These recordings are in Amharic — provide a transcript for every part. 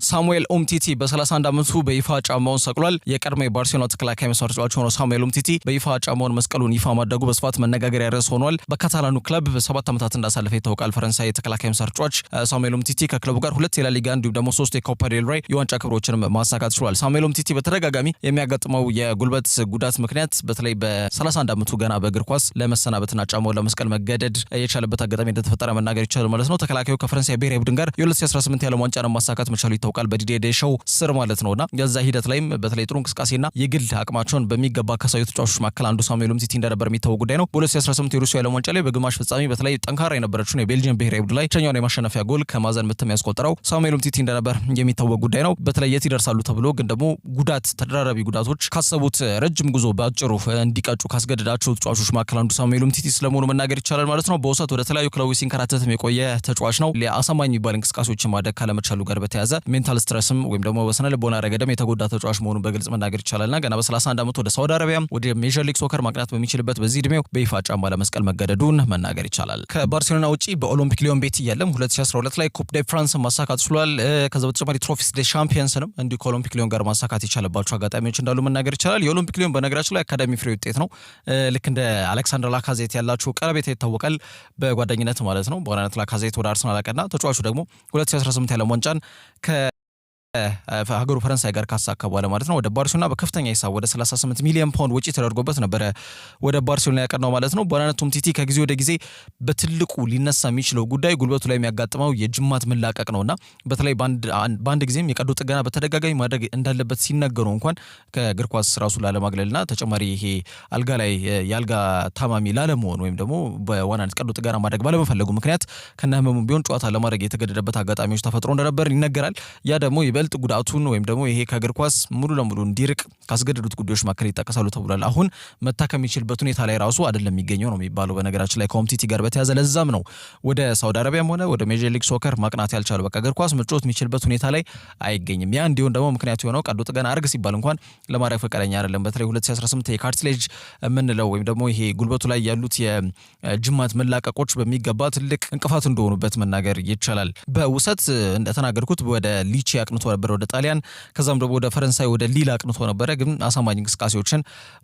ሳሙኤል ኡምቲቲ በ31 ዓመቱ በይፋ ጫማውን ሰቅሏል። የቀድሞ የባርሴሎና ተከላካይ መስመር ተጫዋች ሆኖ ሳሙኤል ኡምቲቲ በይፋ ጫማውን መስቀሉን ይፋ ማድረጉ በስፋት መነጋገሪያ ርዕስ ሆኗል። በካታላኑ ክለብ በ7 ዓመታት እንዳሳለፈ ይታወቃል። ፈረንሳይ ተከላካይ መስመር ተጫዋች ሳሙኤል ኡምቲቲ ከክለቡ ጋር 2 የላሊጋ እንዲሁም ደግሞ 3 የኮፓ ዴል ሬይ የዋንጫ ክብሮችንም ማሳካት ችሏል። ሳሙኤል ኡምቲቲ በተደጋጋሚ የሚያጋጥመው የጉልበት ጉዳት ምክንያት በተለይ በ31 ዓመቱ ገና በእግር ኳስ ለመሰናበትና ጫማውን ለመስቀል መገደድ የቻለበት አጋጣሚ እንደተፈጠረ መናገር ይቻላል ማለት ነው። ተከላካዩ ከፈረንሳይ ብሔራዊ ቡድን ጋር የ2018 የዓለም ዋንጫን ማሳካት መቻሉ ይታወቃል በዲዲዬ ዴሾው ስር ማለት ነውና የዛ ሂደት ላይም በተለይ ጥሩ እንቅስቃሴና የግል አቅማቸውን በሚገባ ካሳዩ ተጫዋቾች መካከል አንዱ ሳሙኤል ኡምቲቲ እንደነበር የሚታወቅ ጉዳይ ነው። በ2018 የሩሲያ የዓለም ዋንጫ ላይ በግማሽ ፍጻሜ በተለይ ጠንካራ የነበረችውን የቤልጂየም ብሔራዊ ቡድን ላይ ብቸኛውን የማሸነፊያ ጎል ከማዘን ምትም ያስቆጠረው ሳሙኤል ኡምቲቲ እንደነበር የሚታወቅ ጉዳይ ነው። በተለይ የት ይደርሳሉ ተብሎ ግን ደግሞ ጉዳት ተደራራቢ ጉዳቶች ካሰቡት ረጅም ጉዞ በአጭሩ እንዲቀጩ ካስገደዳቸው ተጫዋቾች መካከል አንዱ ሳሙኤል ኡምቲቲ ስለመሆኑ መናገር ይቻላል ማለት ነው። በውሰት ወደ ተለያዩ ክለቦች ሲንከራተትም የቆየ ተጫዋች ነው። ለአሳማኝ የሚባል እንቅስቃሴዎችን ማድረግ ካለመቻሉ ጋር በተያያዘ ሜንታል ስትረስም ወይም ደግሞ በስነ ልቦና ረገድም የተጎዳ ተጫዋች መሆኑን በግልጽ መናገር ይቻላልና ገና በ31 ዓመቱ ወደ ሳውዲ አረቢያ ወደ ሜጀር ሊግ ሶከር ማቅናት በሚችልበት በዚህ እድሜው በይፋ ጫማ ለመስቀል መገደዱን መናገር ይቻላል። ከባርሴሎና ውጪ በኦሎምፒክ ሊዮን ቤት እያለም 2012 ላይ ኩፕ ዴ ፍራንስ ማሳካት ችሏል። ከዛ በተጨማሪ ትሮፊስ ዴ ሻምፒየንስንም እንዲሁ ከኦሎምፒክ ሊዮን ጋር ማሳካት የቻለባቸው አጋጣሚዎች እንዳሉ መናገር ይቻላል። የኦሎምፒክ ሊዮን በነገራችን ላይ አካዳሚ ፍሬ ውጤት ነው። ልክ እንደ አሌክሳንደር ላካዜት ያላቸው ቀረቤት ይታወቃል በጓደኝነት ማለት ነው። በዋናነት ላካዜት ወደ አርሰናል አቀና። ተጫዋቹ ደግሞ 2018 የዓለም ዋንጫን ሀገሩ ፈረንሳይ ጋር ካሳካ በኋላ ማለት ነው ወደ ባርሴሎና በከፍተኛ ሂሳብ ወደ 38 ሚሊዮን ፓውንድ ወጪ ተደርጎበት ነበረ ወደ ባርሴሎና ያቀናው ማለት ነው። በዋናነት ኡምቲቲ ከጊዜ ወደ ጊዜ በትልቁ ሊነሳ የሚችለው ጉዳይ ጉልበቱ ላይ የሚያጋጥመው የጅማት መላቀቅ ነውና በተለይ በአንድ ጊዜም የቀዶ ጥገና በተደጋጋሚ ማድረግ እንዳለበት ሲነገሩ እንኳን ከእግር ኳስ ራሱ ላለማግለልና ተጨማሪ ይሄ አልጋ ላይ የአልጋ ታማሚ ላለመሆን ወይም ደግሞ በዋናነት ቀዶ ጥገና ማድረግ ባለመፈለጉ ምክንያት ከነህመሙ ቢሆን ጨዋታ ለማድረግ የተገደደበት አጋጣሚዎች ተፈጥሮ እንደነበር ይነገራል። ያ ደግሞ ይበልጥ ጉዳቱን ወይም ደግሞ ይሄ ከእግር ኳስ ሙሉ ለሙሉ እንዲርቅ ካስገደዱት ጉዳዮች መካከል ይጠቀሳሉ ተብሏል። አሁን መታከም የሚችልበት ሁኔታ ላይ ራሱ አይደለም የሚገኘው ነው የሚባለው በነገራችን ላይ ከኡምቲቲ ጋር በተያዘ ለዛም ነው ወደ ሳውዲ አረቢያም ሆነ ወደ ሜጀር ሊግ ሶከር ማቅናት ያልቻለው። በቃ እግር ኳስ መጫወት የሚችልበት ሁኔታ ላይ አይገኝም። ያ እንዲሁም ደግሞ ምክንያቱ የሆነው ቀዶ ጥገና አርግ ሲባል እንኳን ለማድረግ ፈቃደኛ አይደለም። በተለይ 2018 የካርትሌጅ የምንለው ወይም ደግሞ ይሄ ጉልበቱ ላይ ያሉት የጅማት መላቀቆች በሚገባ ትልቅ እንቅፋት እንደሆኑበት መናገር ይቻላል። በውሰት እንደተናገርኩት ወደ ሊቺ አቅንቶ ነበር ወደ ጣሊያን፣ ከዛም ደግሞ ወደ ፈረንሳይ ወደ ሊል አቅንቶ ነበረ። ግን አሳማኝ እንቅስቃሴዎችን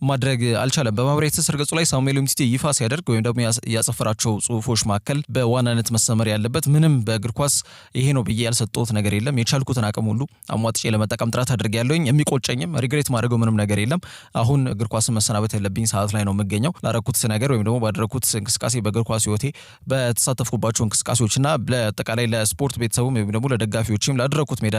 ማድረግ አልቻለም። በማህበራዊ ትስስር ገጹ ላይ ሳሙኤል ኡምቲቲ ይፋ ሲያደርግ ወይም ደግሞ ያጸፈራቸው ጽሁፎች መካከል በዋናነት መሰመር ያለበት ምንም በእግር ኳስ ይሄ ነው ብዬ ያልሰጠሁት ነገር የለም፣ የቻልኩትን አቅም ሁሉ አሟጥጬ ለመጠቀም ጥረት አድርጌያለሁኝ፣ የሚቆጨኝም ሪግሬት ማድረገው ምንም ነገር የለም። አሁን እግር ኳስን መሰናበት ያለብኝ ሰዓት ላይ ነው የምገኘው። ላረኩት ነገር ወይም ደግሞ ባደረኩት እንቅስቃሴ በእግር ኳስ ህይወቴ በተሳተፍኩባቸው እንቅስቃሴዎችና ለአጠቃላይ ለስፖርት ቤተሰቡም ወይም ደግሞ ለደጋፊዎችም ላደረኩት ሜዳ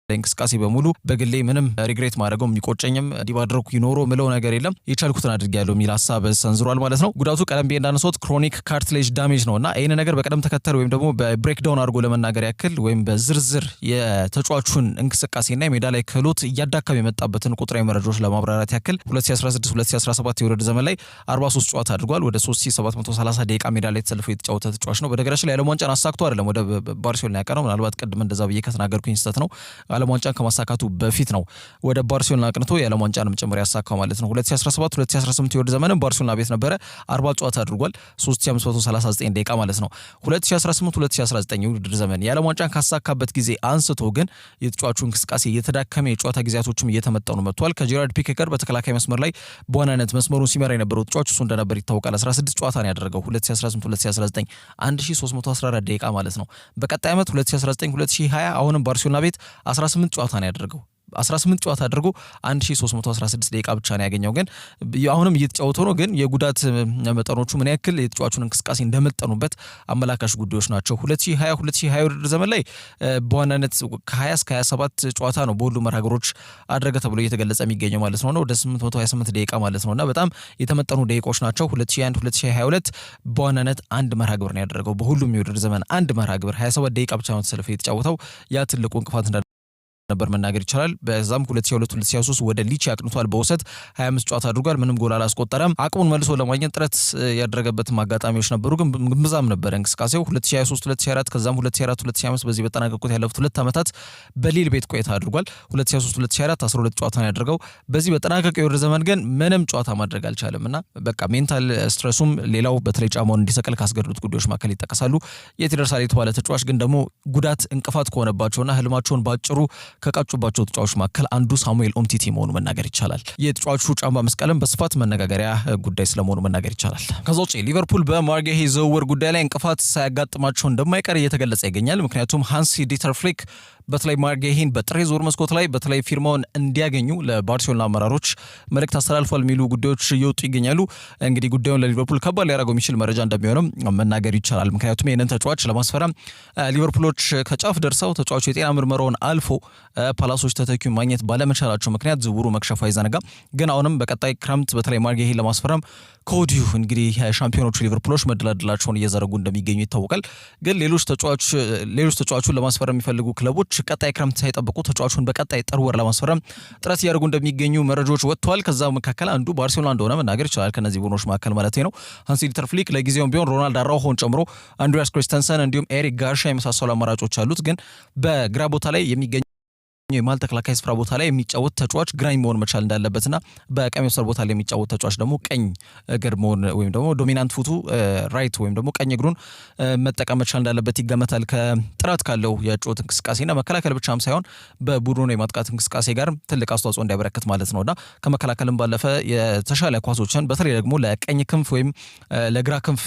እንቅስቃሴ በሙሉ በግሌ ምንም ሪግሬት ማድረገው የሚቆጨኝም እንዲባድረኩ ይኖሮ ምለው ነገር የለም፣ የቻልኩትን አድርጌያለሁ የሚል ሀሳብ ሰንዝሯል ማለት ነው። ጉዳቱ ቀደም ብዬ እንዳነሳሁት ክሮኒክ ካርትሌጅ ዳሜጅ ነውና ይህን ነገር በቀደም ተከተል ወይም ደግሞ በብሬክዳውን አድርጎ ለመናገር ያክል ወይም በዝርዝር የተጫዋቹን እንቅስቃሴና የሜዳ ላይ ክህሎት እያዳከመ የመጣበትን ቁጥራዊ መረጃዎች ለማብራራት ያክል 2016-2017 የውድድር ዘመን ላይ 43 ጨዋታ አድርጓል። ወደ 3730 ደቂቃ ሜዳ ላይ ተሰልፎ የተጫወተ ተጫዋች ነው። በነገራችን ላይ የዓለም ዋንጫን አሳክቶ አይደለም ወደ ባርሴሎና ያቀናው። ምናልባት ቅድም እንደዛ ብዬ ከተናገርኩኝ ስህተት ነው። ዓለም ዋንጫን ከማሳካቱ በፊት ነው ወደ ባርሴሎና አቅንቶ የዓለም ዋንጫንም ጭምር ያሳካው ማለት ነው። 2017-2018 የውድድር ዘመንም ባርሴሎና ቤት ነበረ 40 ጨዋታ አድርጓል 3539 ደቂቃ ማለት ነው። 2018-2019 የውድድር ዘመን የዓለም ዋንጫን ካሳካበት ጊዜ አንስቶ ግን የተጫዋቹ እንቅስቃሴ የተዳከመ የጨዋታ ጊዜያቶችም እየተመጠኑ መጥቷል። ከጄራርድ ፒኬ ጋር በተከላካይ መስመር ላይ በዋናነት መስመሩን ሲመራ የነበረው ተጫዋች እሱ እንደነበር ይታወቃል። 16 ጨዋታ ነው ያደረገው 2018-2019 1314 ደቂቃ ማለት ነው። በቀጣይ ዓመት 2019-2020 አሁንም ባርሴሎና ቤት 18 ጨዋታ ነው ያደረገው 18 ጨዋታ አድርጎ 1316 ደቂቃ ብቻ ነው ያገኘው። ግን አሁንም እየተጫወተ ነው። ግን የጉዳት መጠኖቹ ምን ያክል የተጫዋቹን እንቅስቃሴ እንደመጠኑበት አመላካሽ ጉዳዮች ናቸው። 2020 ውድድር ዘመን ላይ በዋናነት ከ20 እስከ 27 ጨዋታ ነው በሁሉም መርሃ ግብሮች አድረገ ተብሎ እየተገለጸ የሚገኘው ማለት ነው። ወደ 828 ደቂቃ ማለት ነውና በጣም የተመጠኑ ደቂቃዎች ናቸው። 2021-2022 በዋናነት አንድ መርሃ ግብር ነው ያደረገው በሁሉም የውድድር ዘመን አንድ መርሃ ግብር 27 ደቂቃ ብቻ ነው ተሰልፎ የተጫወተው። ያ ትልቁ እንቅፋት ነበር መናገር ይቻላል። በዛም 2022-2023 ወደ ሊች ያቅንቷል። በውሰት 25 ጨዋታ አድርጓል። ምንም ጎል አላስቆጠረም። አቅሙን መልሶ ለማግኘት ጥረት ያደረገበትም አጋጣሚዎች ነበሩ፣ ግን ግምዛም ነበር እንቅስቃሴው 2023-2024 ከዛም 2024-2025 በዚህ በተጠናቀቁት ያለፉት 2 ዓመታት በሊል ቤት ቆይታ አድርጓል። 2023-2024 12 ጨዋታ ነው ያደረገው። በዚህ በተጠናቀቀው የውድድር ዘመን ግን ምንም ጨዋታ ማድረግ አልቻለምና በቃ ሜንታል ስትረሱም ሌላው በተለይ ጫማውን እንዲሰቅል ካስገድዱት ጉዳዮች መካከል ይጠቀሳሉ። የት ይደርሳል የተባለ ተጫዋች ግን ደግሞ ጉዳት እንቅፋት ከሆነባቸውና ህልማቸውን ባጭሩ ከቃጩባቸው ተጫዋቾች መካከል አንዱ ሳሙኤል ኡምቲቲ መሆኑ መናገር ይቻላል። የተጫዋቹ ጫማ መስቀልም በስፋት መነጋገሪያ ጉዳይ ስለመሆኑ መናገር ይቻላል። ከዛ ውጪ ሊቨርፑል በማርጌሂ ዝውውር ጉዳይ ላይ እንቅፋት ሳያጋጥማቸው እንደማይቀር እየተገለጸ ይገኛል። ምክንያቱም ሃንሲ ዲተር ፍሊክ በተለይ ማርጌሂን በጥር የዝውውር መስኮት ላይ በተለይ ፊርማውን እንዲያገኙ ለባርሴሎና አመራሮች መልእክት አስተላልፏል የሚሉ ጉዳዮች እየወጡ ይገኛሉ። እንግዲህ ጉዳዩን ለሊቨርፑል ከባድ ሊያደርገው የሚችል መረጃ እንደሚሆንም መናገር ይቻላል። ምክንያቱም ይህንን ተጫዋች ለማስፈረም ሊቨርፑሎች ከጫፍ ደርሰው ተጫዋቹ የጤና ምርመራውን አልፎ ፓላሶች ተተኪውን ማግኘት ባለመቻላቸው ምክንያት ዝውውሩ መክሸፉ አይዘነጋም። ግን አሁንም በቀጣይ ክረምት በተለይ ማርጌሂን ለማስፈረም ከወዲሁ እንግዲህ ሻምፒዮኖቹ ሊቨርፑሎች መደላደላቸውን እየዘረጉ እንደሚገኙ ይታወቃል። ግን ሌሎች ተጫዋቹን ለማስፈረም የሚፈልጉ ክለቦች ቀጣይ ክረምት ሳይጠብቁ ተጫዋቹን በቀጣይ ጥር ወር ለማስፈረም ጥረት እያደረጉ እንደሚገኙ መረጃዎች ወጥተዋል። ከዛ መካከል አንዱ ባርሴሎና እንደሆነ መናገር ይችላል። ከነዚህ ቡድኖች መካከል ማለት ነው። ሃንሲ ዲተር ፍሊክ ለጊዜውም ቢሆን ሮናልድ አራውሆን ጨምሮ አንድሪያስ ክሪስተንሰን እንዲሁም ኤሪክ ጋርሻ የመሳሰሉ አማራጮች አሉት። ግን በግራ ቦታ ላይ የሚገኝ የማል ተከላካይ ስፍራ ቦታ ላይ የሚጫወት ተጫዋች ግራኝ መሆን መቻል እንዳለበትና በቀኝ መስመር ቦታ ላይ የሚጫወት ተጫዋች ደግሞ ቀኝ እግር መሆን ወይም ደግሞ ዶሚናንት ፉቱ ራይት ወይም ደግሞ ቀኝ እግሩን መጠቀም መቻል እንዳለበት ይገመታል። ከጥራት ካለው የጨዋታ እንቅስቃሴና መከላከል ብቻም ሳይሆን በቡድኑ የማጥቃት እንቅስቃሴ ጋር ትልቅ አስተዋጽኦ እንዲያበረክት ማለት ነውና ከመከላከልም ባለፈ የተሻለ ኳሶችን በተለይ ደግሞ ለቀኝ ክንፍ ወይም ለግራ ክንፍ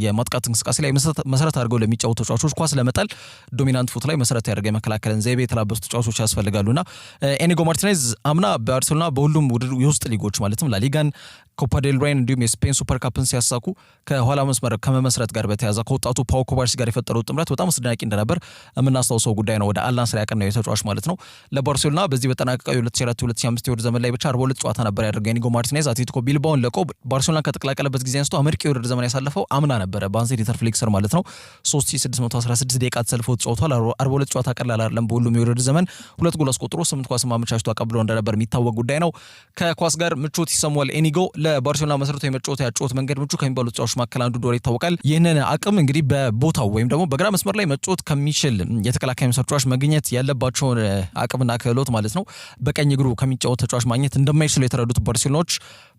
የማጥቃት እንቅስቃሴ ላይ መሰረት አድርገው ለሚጫወቱ ተጫዋቾች ኳስ ለመጣል ዶሚናንት ፉት ላይ መሰረት ያደርገ የመከላከልን ዘይቤ የተላበሱ ተጫዋቾች ያስፈልጋሉና ኤኒጎ ማርቲኔዝ አምና ባርሴሎና በሁሉም የውስጥ ሊጎች ማለትም ላሊጋን፣ ኮፓ ዴል ሬይን እንዲሁም የስፔን ሱፐር ካፕን ሲያሳኩ ከኋላ መስመር ከመመስረት ጋር በተያያዘ ከወጣቱ ፓው ኮባርሲ ጋር የፈጠሩት ጥምረት በጣም አስደናቂ እንደነበር የምናስታውሰው ጉዳይ ነው። ወደ አልናስር ያቀናው የተጫዋች ማለት ነው። ለባርሴሎና በዚህ በተጠናቀቀው የ2024-2025 የውድድር ዘመን ላይ ብቻ 42 ጨዋታ ነበር ያደረገው ኤኒጎ ማርቲኔዝ። አትሌቲኮ ቢልባውን ለቆ ባርሴሎና ከተቀላቀለበት ጊዜ አንስቶ አመርቂ የውድድር ዘመን ያሳለፈው አምና ነበረ በሃንሲ ዲተር ፍሊክ ስር ማለት ነው። 3616 ደቂቃ ተሰልፎ ተጫውቷል። 42 ጨዋታ ቀላል አይደለም። በሁሉም የውድድር ዘመን 2 ጎል አስቆጥሮ 8 ኳስ ማመቻችቶ አቀብሎ እንደነበር የሚታወቅ ጉዳይ ነው። ከኳስ ጋር ምቾት ይሰማዋል ኤኒጎ። ለባርሴሎና መሰረታዊ የመጫወት መንገድ ምቹ ከሚባሉ ተጫዋቾች መካከል አንዱ እንደሆነ ይታወቃል። ይህንን አቅም እንግዲህ በቦታው ወይም ደግሞ በግራ መስመር ላይ መጫወት ከሚችል የተከላካይ መስመር ተጫዋች መገኘት ያለባቸውን አቅምና ክህሎት ማለት ነው በቀኝ እግሩ ከሚጫወት ተጫዋች ማግኘት እንደማይችሉ የተረዱት ባርሴሎናዎች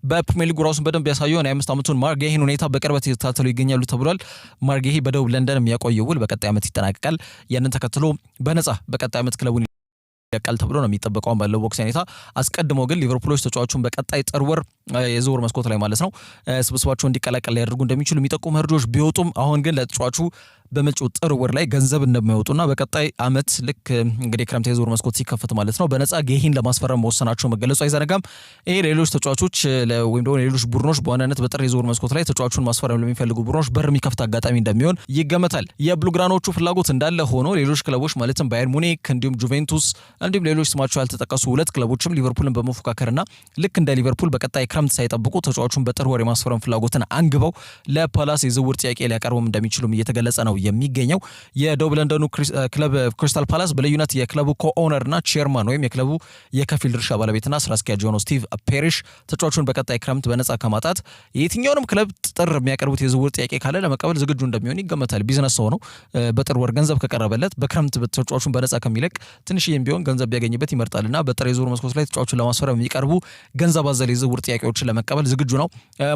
በፕሪሚየር ሊጉ ራሱን በደንብ ያሳየውን የ25 ዓመቱን ማርጌሂን ሁኔታ በቅርበት እየተከታተሉ ይገኛሉ ተብሏል። ማርጌሂ በደቡብ ለንደን የሚያቆየው ውል በቀጣይ ዓመት ይጠናቀቃል። ያንን ተከትሎ በነፃ በቀጣይ ዓመት ክለቡን ያቃል ተብሎ ነው የሚጠበቀው ባለው ቦክስ ሁኔታ። አስቀድሞ ግን ሊቨርፑሎች ተጫዋቹን በቀጣይ ጥር ወር የዝውውር መስኮት ላይ ማለት ነው ስብስባቸው እንዲቀላቀል ሊያደርጉ እንደሚችሉ የሚጠቁሙ መረጃዎች ቢወጡም አሁን ግን ለተጫዋቹ በመጪው ጥር ወር ላይ ገንዘብ እንደማይወጡና በቀጣይ ዓመት ልክ እንግዲህ ክረምት የዝውውር መስኮት ሲከፈት ማለት ነው በነፃ ጌሂን ለማስፈረም መወሰናቸው መገለጹ አይዘነጋም። ይሄ ሌሎች ተጫዋቾች ወይም ደግሞ ሌሎች ቡድኖች በዋናነት በጥር የዝውውር መስኮት ላይ ተጫዋቹን ማስፈረም ለሚፈልጉ ቡድኖች በር የሚከፍት አጋጣሚ እንደሚሆን ይገመታል። የብሉግራኖቹ ፍላጎት እንዳለ ሆኖ ሌሎች ክለቦች ማለትም ባየር ሙኒክ እንዲሁም ጁቬንቱስ እንዲሁም ሌሎች ስማቸው ያልተጠቀሱ 2 ክለቦችም ሊቨርፑልን በመፎካከርና ልክ እንደ ሊቨርፑል በቀጣይ ክረምት ሳይጠብቁ ተጫዋቹን በጥር ወር የማስፈረም ፍላጎትን አንግበው ለፓላስ የዝውውር ጥያቄ ሊያቀርቡም እንደሚችሉም እየተገለጸ ነው የሚገኘው። የደቡብ ለንደኑ ክለብ ክሪስታል ፓላስ በልዩነት የክለቡ ኮኦነርና ቼርማን ወይም የክለቡ የከፊል ድርሻ ባለቤትና ስራ አስኪያጅ የሆነው ስቲቭ ፔሪሽ ተጫዋቹን በቀጣይ ክረምት በነፃ ከማጣት የትኛውንም ክለብ ጥር የሚያቀርቡት የዝውውር ጥያቄ ካለ ለመቀበል ዝግጁ እንደሚሆን ይገመታል። ቢዝነስ ሰው ነው። በጥር ወር ገንዘብ ከቀረበለት በክረምት ተጫዋቹን በነፃ ከሚለቅ ትንሽዬም ቢሆን ገንዘብ ቢያገኝበት ይመርጣልና በጥር የዝውውር መስኮት ላይ ተጫዋቹን ለማስፈረም የሚቀርቡ ገንዘብ አዘል የዝውውር ጥያቄዎችን ለመቀበል ዝግጁ ነው።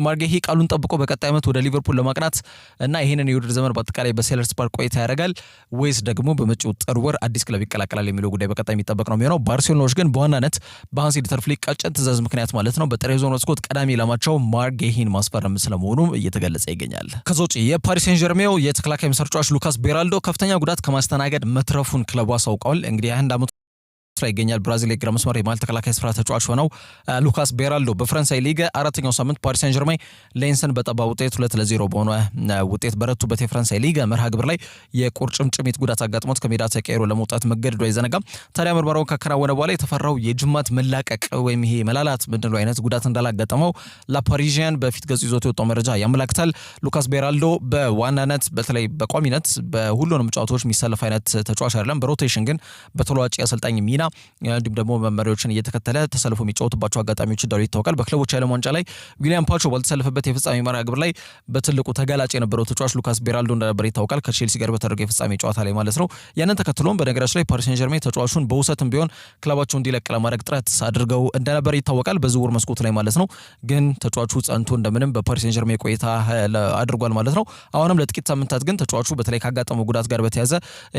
ማርጌሂ ቃሉን ጠብቆ በቀጣይ ዓመት ወደ ሊቨርፑል ለማቅናት እና ይህንን የውድድር ዘመን በአጠቃላይ በሴለርስ ፓርክ ቆይታ ያደርጋል ወይስ ደግሞ በመጪው ጥር ወር አዲስ ክለብ ይቀላቀላል የሚለው ጉዳይ በቀጣይ የሚጠበቅ ነው የሚሆነው። ባርሴሎናዎች ግን በዋናነት በሃንሲ ዲተር ፍሊክ ቀጭን ትዕዛዝ ምክንያት ማለት ነው በጥር የዝውውር መስኮት ቀዳሚ ዓላማቸው ማርጌሂን ማስፈረም ስለመሆኑ እየተገለጸ ይገኛል። ከዛ ውጪ የፓሪስ ሴን ጀርሜው የተከላካይ መስመር ተጫዋች ሉካስ ቤራልዶ ከፍተኛ ጉዳት ከማስተናገድ መትረፉን ክለቡ አሳውቀዋል። እንግዲህ 21 ዓመቱ ላይ ይገኛል። ብራዚል የግራ መስመር የማል ተከላካይ ስፍራ ተጫዋች ሆነው ሉካስ ቤራልዶ በፈረንሳይ ሊግ አራተኛው ሳምንት ፓሪስ ሴን ጀርሜን ሌንስን በጠባ ውጤት 2-0 በሆነ ውጤት በረቱበት የፈረንሳይ ሊግ መርሃ ግብር ላይ የቁርጭምጭሚት ጉዳት አጋጥሞት ከሜዳ ተቀይሮ ለመውጣት መገደዱ አይዘነጋም። ታዲያ ምርመራውን ካከናወነ በኋላ የተፈራው የጅማት መላቀቅ ወይም ይሄ መላላት ምንድነው አይነት ጉዳት እንዳላጋጠመው ላፓሪዥያን በፊት ገጹ ይዞት የወጣው መረጃ ያመላክታል። ሉካስ ቤራልዶ በዋናነት በተለይ በቋሚነት በሁሉንም ጨዋታዎች የሚሰለፍ አይነት ተጫዋች አይደለም። በሮቴሽን ግን በተለዋጭ አሰልጣኝ ሚና እንዲሁም ደግሞ መመሪያዎችን እየተከተለ ተሰልፎ የሚጫወትባቸው አጋጣሚዎች እንዳሉ ይታወቃል። በክለቦች የዓለም ዋንጫ ላይ ዊሊያም ፓቾ ባልተሰለፈበት የፍጻሜ መርሃ ግብር ላይ በትልቁ ተጋላጭ የነበረው ተጫዋች ሉካስ ቤራልዶ እንደነበር ይታወቃል፣ ከቼልሲ ጋር በተደረገው የፍጻሜ ጨዋታ ላይ ማለት ነው። ያንን ተከትሎም በነገራችን ላይ ፓሪስ ሴን ጀርሜን ተጫዋቹን በውሰትም ቢሆን ክለባቸው እንዲለቅ ለማድረግ ጥረት አድርገው እንደነበር ይታወቃል፣ በዝውውር መስኮቱ ላይ ማለት ነው። ግን ተጫዋቹ ጸንቶ እንደምንም በፓሪስ ሴን ጀርሜን ቆይታ አድርጓል ማለት ነው። አሁንም ለጥቂት ሳምንታት ግን ተጫዋቹ በተለይ ካጋጠመው ጉዳት ጋር በተያያዘ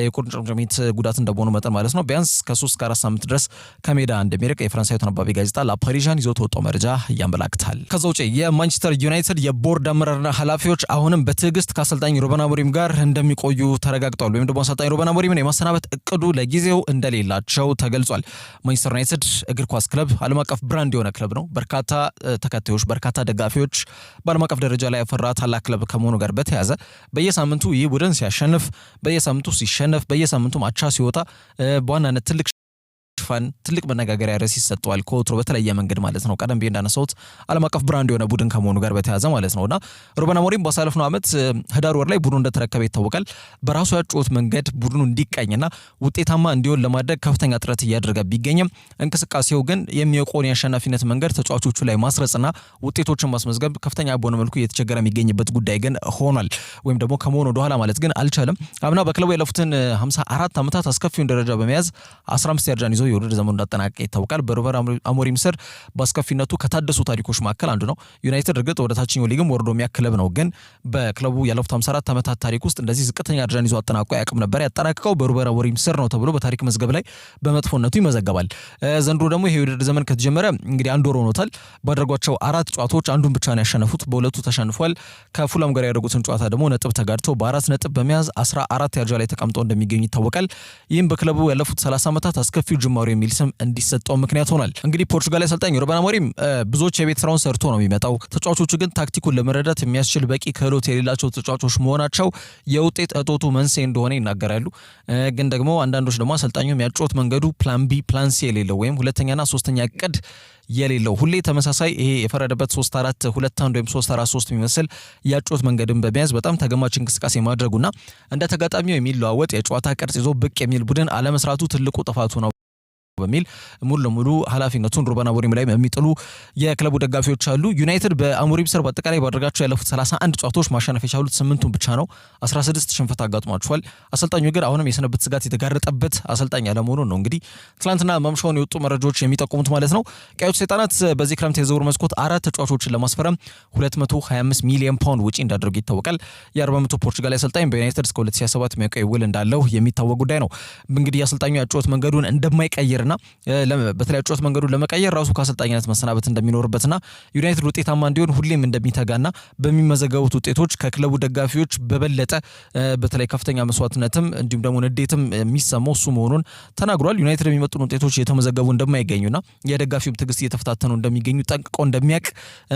የቁርጭምጭሚት ጉዳት እንደሆነ መጠን ማለት ነው ቢያንስ ከ3 እስከ 4 ሳምንት ድረስ ከሜዳ እንደሚርቅ የፈረንሳዩ ተነባቢ ጋዜጣ ላፓሪዣን ይዞት ወጣው መረጃ ያመላክታል። ከዛ ውጪ የማንቸስተር ዩናይትድ የቦርድ አመራርና ኃላፊዎች አሁንም በትዕግስት ከአሰልጣኝ ሩበን አሞሪም ጋር እንደሚቆዩ ተረጋግጧል። ወይም ደግሞ አሰልጣኝ ሩበን አሞሪምን የማሰናበት እቅዱ ለጊዜው እንደሌላቸው ተገልጿል። ማንቸስተር ዩናይትድ እግር ኳስ ክለብ ዓለም አቀፍ ብራንድ የሆነ ክለብ ነው። በርካታ ተከታዮች፣ በርካታ ደጋፊዎች በዓለም አቀፍ ደረጃ ላይ ያፈራ ታላቅ ክለብ ከመሆኑ ጋር በተያያዘ በየሳምንቱ ይህ ቡድን ሲያሸንፍ፣ በየሳምንቱ ሲሸነፍ፣ በየሳምንቱ አቻ ሲወጣ በዋናነት ትልቅ መነጋገሪያ ርዕስ ይሰጠዋል ከወትሮ በተለየ መንገድ ማለት ነው። ቀደም ብዬ እንዳነሳሁት ዓለም አቀፍ ብራንድ የሆነ ቡድን ከመሆኑ ጋር በተያያዘ ማለት ነውና ሩበን አሞሪም ባሳለፍነው ዓመት ህዳር ወር ላይ ቡድኑ እንደተረከበ ይታወቃል። በራሱ ያጫወት መንገድ ቡድኑ እንዲቀኝና ውጤታማ እንዲሆን ለማድረግ ከፍተኛ ጥረት እያደረገ ቢገኝም እንቅስቃሴው ግን የሚያውቀውን የአሸናፊነት መንገድ ተጫዋቾቹ ላይ ማስረጽና ውጤቶችን ማስመዝገብ ከፍተኛ በሆነ መልኩ እየተቸገረ የሚገኝበት ጉዳይ ግን ሆኗል። ወይም ደግሞ ከመሆኑ ወደኋላ ማለት ግን አልቻለም። አምና በክለቡ ያለፉትን 54 ዓመታት አስከፊውን ደረጃ በመያዝ 15 ደረጃን ይዞ የውድድር ዘመኑ እንዳጠናቀቀ ይታወቃል። በሩበን አሞሪም ስር በአስከፊነቱ ከታደሱ ታሪኮች መካከል አንዱ ነው። ዩናይትድ እርግጥ ወደ ታችኛው ሊግም ወርዶ የሚያክለብ ነው፣ ግን በክለቡ ያለፉት 54 ዓመታት ታሪክ ውስጥ እንደዚህ ዝቅተኛ ደረጃን ይዞ አጠናቆ ያቅም ነበር። ያጠናቀቀው በሩበን አሞሪም ስር ነው ተብሎ በታሪክ መዝገብ ላይ በመጥፎነቱ ይመዘገባል። ዘንድሮ ደግሞ ይሄ የውድድር ዘመን ከተጀመረ እንግዲህ አንድ ወር ሆኖታል። ባደረጓቸው 4 ጨዋታዎች አንዱን ብቻ ነው ያሸነፉት፣ በሁለቱ ተሸንፏል። ከፉላም ጋር ያደረጉትን ጨዋታ ደግሞ ነጥብ ተጋድተው በ4 ነጥብ በመያዝ 14 ደረጃ ላይ ተቀምጠው እንደሚገኙ ይታወቃል። ይህም በክለቡ ያለፉት 30 ዓመታት አስከፊው ጅማሬ የሚል ስም እንዲሰጠው ምክንያት ሆኗል። እንግዲህ ፖርቹጋል አሰልጣኝ ሩበን አሞሪም ብዙዎች የቤት ስራውን ሰርቶ ነው የሚመጣው። ተጫዋቾቹ ግን ታክቲኩን ለመረዳት የሚያስችል በቂ ክህሎት የሌላቸው ተጫዋቾች መሆናቸው የውጤት እጦቱ መንስኤ እንደሆነ ይናገራሉ። ግን ደግሞ አንዳንዶች ደግሞ አሰልጣኙ የሚያጫወት መንገዱ ፕላን ቢ ፕላን ሲ የሌለው ወይም ሁለተኛና ሶስተኛ እቅድ የሌለው ሁሌ ተመሳሳይ ይሄ የፈረደበት 3-4-2-1 ወይም 3-4-3 የሚመስል ያጫወት መንገድን በመያዝ በጣም ተገማች እንቅስቃሴ ማድረጉና እንደ ተጋጣሚው የሚለዋወጥ የጨዋታ ቅርጽ ይዞ ብቅ የሚል ቡድን አለመስራቱ ትልቁ ጥፋቱ ነው በሚል ሙሉ ለሙሉ ኃላፊነቱን ሩበን አሞሪም ላይ የሚጥሉ የክለቡ ደጋፊዎች አሉ። ዩናይትድ በአሞሪም ስር በአጠቃላይ ባደረጋቸው ያለፉት 31 ጨዋታዎች ማሸነፍ የቻሉት 8ቱን ብቻ ነው። 16 ሽንፈት አጋጥሟቸዋል። አሰልጣኙ ግን አሁንም የስንብት ስጋት የተጋረጠበት አሰልጣኝ ያለመሆኑ ነው እንግዲህ ትናንትና ማምሻውን የወጡ መረጃዎች የሚጠቁሙት ማለት ነው። ቀዮች ሰይጣናት በዚህ ክረምት የዝውውር መስኮት 4 ተጫዋቾችን ለማስፈረም 225 ሚሊዮን ፓውንድ ወጪ እንዳደረጉ ይታወቃል። የ40 ዓመቱ ፖርቹጋል አሰልጣኝ በዩናይትድ እስከ 2027 የሚያቆይ ውል እንዳለው የሚታወቅ ጉዳይ ነው። እንግዲህ አሰልጣኙ ያጫወት መንገዱን እንደማይቀይር በተለይ ጨዋታ መንገዱን ለመቀየር ራሱ ከአሰልጣኝነት መሰናበት እንደሚኖርበትና ዩናይትድ ውጤታማ እንዲሆን ሁሌም እንደሚተጋና በሚመዘገቡት ውጤቶች ከክለቡ ደጋፊዎች በበለጠ በተለይ ከፍተኛ መስዋዕትነትም እንዲሁም ደግሞ ንዴትም የሚሰማው እሱ መሆኑን ተናግሯል። ዩናይትድ የሚመጡን ውጤቶች የተመዘገቡ እንደማይገኙና የደጋፊው ትዕግስት እየተፈታተኑ እንደሚገኙ ጠንቅቆ እንደሚያውቅ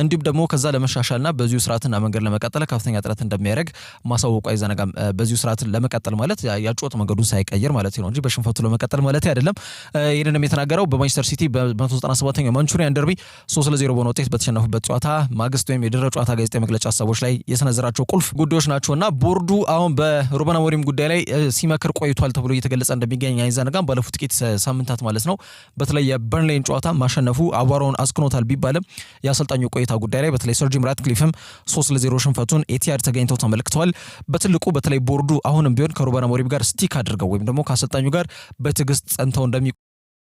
እንዲሁም ደግሞ ከዛ ለመሻሻልና በዚሁ ስርዓትና መንገድ ለመቀጠል ከፍተኛ ጥረት እንደሚያደርግ ማሳወቁ አይዘነጋም። በዚሁ ስርዓት ለመቀጠል ማለት ያጫወት መንገዱን ሳይቀየር ማለት ነው እንጂ በሽንፈቱ ለመቀጠል ማለት አይደለም። ይህንን የተናገረው በማንቸስተር ሲቲ በ197ኛው ማንቹሪያን ደርቢ 3-0 በሆነ ውጤት በተሸነፉበት ጨዋታ ማግስት ወይም የድህረ ጨዋታ ጋዜጣዊ መግለጫ ሀሳቦች ላይ የሰነዘራቸው ቁልፍ ጉዳዮች ናቸውና ቦርዱ አሁን በሩበን አሞሪም ጉዳይ ላይ ሲመክር ቆይቷል ተብሎ እየተገለጸ እንደሚገኝ አይዘነጋም። ባለፉት ጥቂት ሳምንታት ማለት ነው በተለይ የበርንሌይን ጨዋታ ማሸነፉ አቧራውን አስክኖታል ቢባልም የአሰልጣኙ ቆይታ ጉዳይ ላይ በተለይ ሰር ጂም ራትክሊፍም 3-0 ሽንፈቱን ኤቲሃድ ተገኝተው ተመልክተዋል። በትልቁ በተለይ ቦርዱ አሁንም ቢሆን ከሩበን አሞሪም ጋር ስቲክ አድርገው ወይም ደግሞ ከአሰልጣኙ ጋር በትዕግስት ጸንተው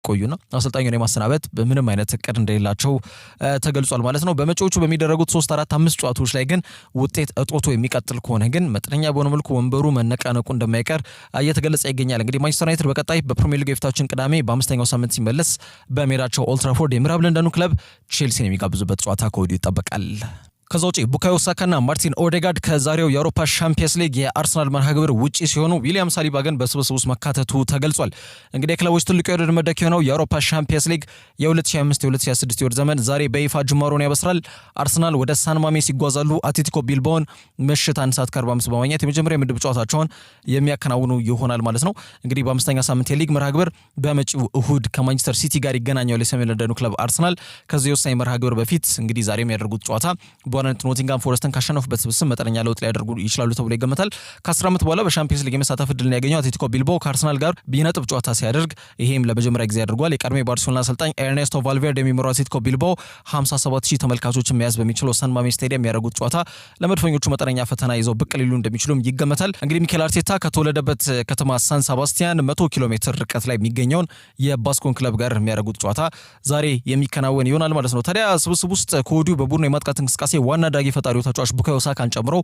ቆዩና አሰልጣኙን የማሰናበት በምንም አይነት እቅድ እንደሌላቸው ተገልጿል ማለት ነው። በመጪዎቹ በሚደረጉት 3-4-5 ጨዋታዎች ላይ ግን ውጤት እጦቶ የሚቀጥል ከሆነ ግን መጠነኛ በሆነ መልኩ ወንበሩ መነቃነቁ እንደማይቀር እየተገለጸ ይገኛል። እንግዲህ ማንቸስተር ዩናይትድ በቀጣይ በፕሪሚየር ሊግ የፊታችን ቅዳሜ በ5ኛው ሳምንት ሲመለስ በሜዳቸው ኦልድ ትራፎርድ የምዕራብ ለንደኑ ክለብ ቼልሲን የሚጋብዙበት ጨዋታ ከወዲሁ ይጠበቃል። ከዛ ውጪ ቡካዮ ሳካና ማርቲን ኦዴጋርድ ከዛሬው የአውሮፓ ሻምፒየንስ ሊግ የአርሰናል መርሃ ግብር ውጪ ሲሆኑ ዊሊያም ሳሊባ ግን በስብስብ ውስጥ መካተቱ ተገልጿል። እንግዲህ የክለቦች ትልቁ የውድድር መድረክ የሆነው የአውሮፓ ሻምፒየንስ ሊግ የ2025-2026 የውድድር ዘመን ዛሬ በይፋ ጅማሮን ያበስራል። አርሰናል ወደ ሳን ማሜስ ይጓዛሉ። አትሌቲኮ ቢልባኦን ምሽት 1:45 በማግኘት የመጀመሪያ ምድብ ጨዋታቸውን የሚያከናውኑ ይሆናል ማለት ነው። እንግዲህ በአምስተኛ ሳምንት የሊግ መርሃ ግብር በመጪው እሁድ ከማንቸስተር ሲቲ ጋር ይገናኛል የሰሜን ለንደኑ ክለብ አርሰናል። ከዚህ ወሳኝ መርሃ ግብር በፊት እንግዲህ ዛሬ የሚያደርጉት ጨዋታ በዋናነት ኖቲንጋም ፎረስትን ካሸነፉበት ስብስብ መጠነኛ ለውጥ ሊያደርጉ ይችላሉ ተብሎ ይገመታል። ከ10 ዓመት በኋላ በሻምፒየንስ ሊግ የመሳተፍ ዕድልን ያገኘው አትሌቲኮ ቢልባኦ ከአርሰናል ጋር ቢነጥብ ጨዋታ ሲያደርግ ይሄም ለመጀመሪያ ጊዜ አድርጓል። የቀድሞ ባርሴሎና አሰልጣኝ ኤርኔስቶ ቫልቬርዴ የሚመራው አትሌቲኮ ቢልባኦ 57000 ተመልካቾችን መያዝ በሚችለው ሳን ማሜስ ስታዲየም የሚያደርጉት ጨዋታ ለመድፈኞቹ መጠነኛ ፈተና ይዘው ብቅ ሊሉ እንደሚችሉም ይገመታል። እንግዲህ ሚኬል አርቴታ ከተወለደበት ከተማ ሳን ሰባስቲያን 100 ኪሎ ሜትር ርቀት ላይ የሚገኘውን የባስኮን ክለብ ጋር የሚያደርጉት ጨዋታ ዛሬ የሚከናወን ይሆናል ማለት ነው። ታዲያ ስብስብ ውስጥ ከወዲሁ በቡድኑ የማጥቃት እንቅስቃሴ ዋና ዳጊ ፈጣሪው ተጫዋች ቡካዮ ሳካን ጨምሮ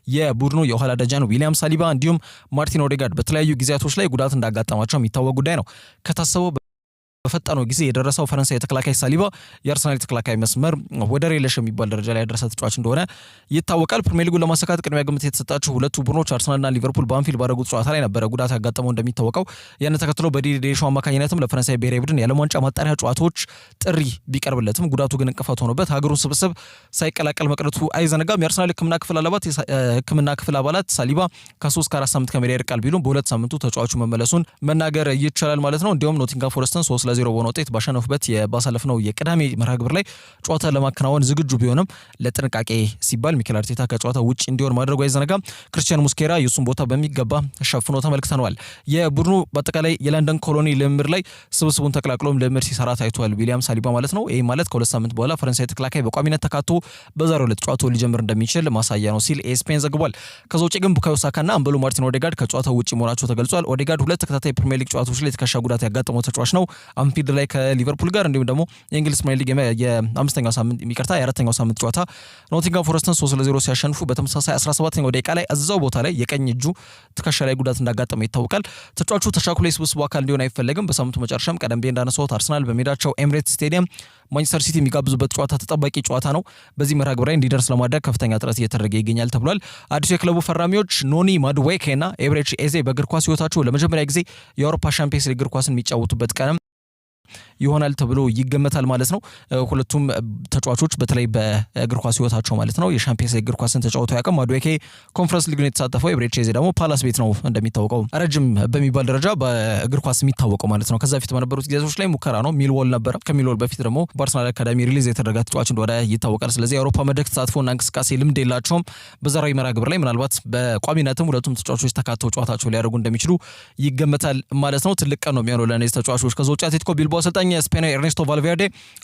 የቡድኑ የኋላ ደጃን ዊሊያም ሳሊባ እንዲሁም ማርቲን ኦዴጋርድ በተለያዩ ጊዜያቶች ላይ ጉዳት እንዳጋጠማቸው የሚታወቅ ጉዳይ ነው። ከታሰበው በፈጣኑ ጊዜ የደረሰው ፈረንሳይ ተከላካይ ሳሊባ የአርሰናል ተከላካይ መስመር ወደር የለሽ የሚባል ደረጃ ላይ ያደረሰ ተጫዋች እንደሆነ ይታወቃል። ፕሪሚየር ሊጉን ለማሳካት ቅድሚያ ግምት የተሰጣቸው ሁለቱ ቡድኖች አርሰናልና ሊቨርፑል በአንፊልድ ባደረጉት ጨዋታ ላይ ነበረ ጉዳት ያጋጠመው እንደሚታወቀው። ያን ተከትሎ በዲዲዬ ዴሾ አማካኝነትም ለፈረንሳይ ብሔራዊ ቡድን የዓለም ዋንጫ ማጣሪያ ጨዋታዎች ጥሪ ቢቀርብለትም ጉዳቱ ግን እንቅፋት ሆኖበት ሀገሩን ስብስብ ሳይቀላቀል መቅረቱ አይዘነጋም። የአርሰናል ሕክምና ክፍል አባላት ሳሊባ ከ3 ከ4 ሳምንት ከሜዳ ይርቃል ቢሉም በሁለት ሳምንቱ ተጫዋቹ መመለሱን መናገር ይቻላል ማለት ነው። እንዲሁም ኖቲንጋም ፎረስትን 3-0 በሆነ ውጤት ባሸነፉበት ባሳለፍነው የቅዳሜ መርሃ ግብር ላይ ጨዋታ ለማከናወን ዝግጁ ቢሆንም ለጥንቃቄ ሲባል ሚኬል አርቴታ ከጨዋታ ውጭ እንዲሆን ማድረጉ አይዘነጋም። ክርስቲያን ሙስኬራ የሱን ቦታ በሚገባ ሸፍኖ ተመልክተነዋል። የቡድኑ በአጠቃላይ የለንደን ኮሎኒ ልምምድ ላይ ስብስቡን ተቀላቅሎም ልምምድ ሲሰራ ታይቷል። ዊሊያም ሳሊባ ማለት ነው። ይህ ማለት ከሁለት ሳምንት በኋላ ፈረንሳይ ተከላካይ በቋሚነት ተካቶ በዛሬው ዕለት ጨዋታው ሊጀምር እንደሚችል ማሳያ ነው ሲል ኤስፔን ዘግቧል። ከዛ ውጭ ግን ቡካዮ ሳካና አምበሉ ማርቲን ኦዴጋርድ ከጨዋታው ውጭ መሆናቸው ተገልጿል። ኦዴጋርድ ሁለት ተከታታይ ፕሪሚየር ሊግ ጨዋታዎች ላይ ትከሻ ጉዳት ያጋጠመው ተጫዋች ነው። አንፊልድ ላይ ከሊቨርፑል ጋር እንዲሁም ደግሞ የእንግሊዝ ፕሪሚየር ሊግ የአምስተኛው ሳምንት የአራተኛው ሳምንት ጨዋታ ኖቲንጋም ፎረስትን 3-0 ሲያሸንፉ በተመሳሳይ 17ኛው ደቂቃ ላይ እዛው ቦታ ላይ የቀኝ እጁ ትከሻ ላይ ጉዳት እንዳጋጠመው ይታወቃል። ተጫዋቹ ተሻክሎ የስብስቡ አካል እንዲሆን አይፈለግም። በሳምንቱ መጨረሻም ቀደም ብዬ እንዳነሳሁት አርሰናል በሜዳቸው ኤምሬትስ ስቴዲየም ማንቸስተር ሲቲ የሚጋብዙበት ጨዋታ ተጠባቂ ጨዋታ ነው። በዚህ መርሃ ግብር ላይ እንዲደርስ ለማድረግ ከፍተኛ ጥረት እየተደረገ ይገኛል ተብሏል። አዲሱ የክለቡ ፈራሚዎች ኖኒ ማዱዌኬና ኤብሬቺ ኤዜ በእግር ኳስ ህይወታቸው ለመጀመሪያ ጊዜ የአውሮፓ ሻምፒየንስ ሊግ እግር ኳስን የሚጫወቱበት ቀንም ይሆናል ተብሎ ይገመታል ማለት ነው። ሁለቱም ተጫዋቾች በተለይ በእግር ኳስ ህይወታቸው ማለት ነው የሻምፒየንስ ሊግ እግር ኳስን ተጫውተው ያውቃል። ማዱዌኬ ኮንፈረንስ ሊግ ነው የተሳተፈው። ኤብሬቺ ኤዜ ደግሞ ፓላስ ቤት ነው እንደሚታወቀው ረጅም በሚባል ደረጃ በእግር ኳስ የሚታወቀው ማለት ነው። ከዛ በፊት በነበሩት ጊዜያቶች ላይ ሙከራ ነው። ሚልዎል ነበረ። ከሚልዎል በፊት ደግሞ በአርሰናል አካዳሚ ሪሊዝ የተደረገ ተጫዋች እንደሆነ ይታወቃል። ስለዚህ የአውሮፓ መድረክ ተሳትፎና እንቅስቃሴ ልምድ የላቸውም። በዛሬው መርሃ ግብር ላይ ምናልባት በቋሚነትም ሁለቱም ተጫዋቾች ተካተው ጨዋታቸው ሊያደርጉ እንደሚችሉ ይገመታል ማለት ነው። ትልቅ ቀን ነው የሚሆነው ለእነዚህ ተጫዋቾች። ከዛ ውጭ አትሌቲኮ ቢልባኦ አሰልጣኝ ስፔናዊ ኤርኔስቶ ቫልቬርዴ